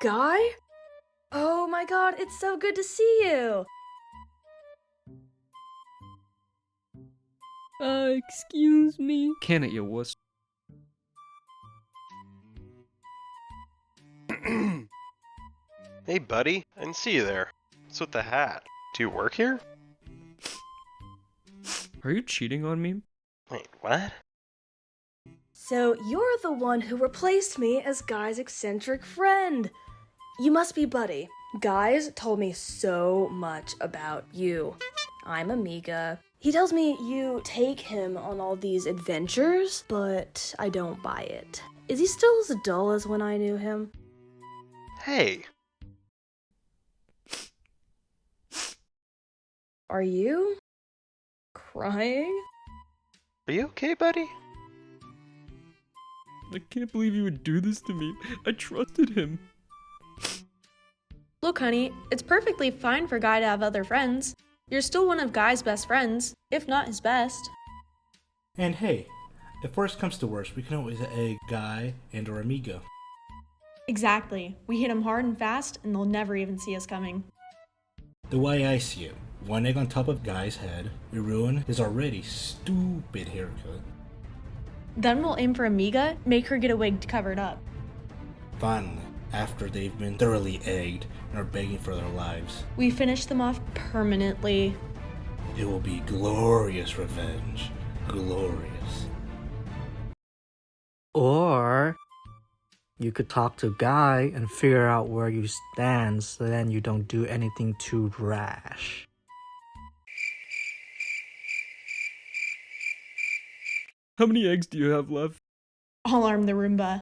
Guy? Oh my god, it's so good to see you! Excuse me. Can it, you wuss? Hey, buddy. I didn't see you there. What's with the hat? Do you work here? Are you cheating on me? Wait, what? So you're the one who replaced me as Guy's eccentric friend. You must be Buddy. Guy's told me so much about you. I'm Amiga. He tells me you take him on all these adventures, but I don't buy it. Is he still as dull as when I knew him? Hey. Are you crying? Are you okay, buddy? I can't believe you would do this to me. I trusted him. Look, honey, it's perfectly fine for Guy to have other friends. You're still one of Guy's best friends, if not his best. And hey, if worst comes to worst, we can always egg Guy and or Amiga. Exactly. We hit him hard and fast, and they'll never even see us coming. The way I see it, one egg on top of Guy's head, we ruin his already stupid haircut. Then we'll aim for Amiga, make her get a wig covered up. Finally, after they've been thoroughly egged and are begging for their lives, We finish them off permanently. it will be glorious revenge. Glorious. Or you could talk to Guy and figure out where you stand so then you don't do anything too rash. How many eggs do you have left? I'll arm the Roomba.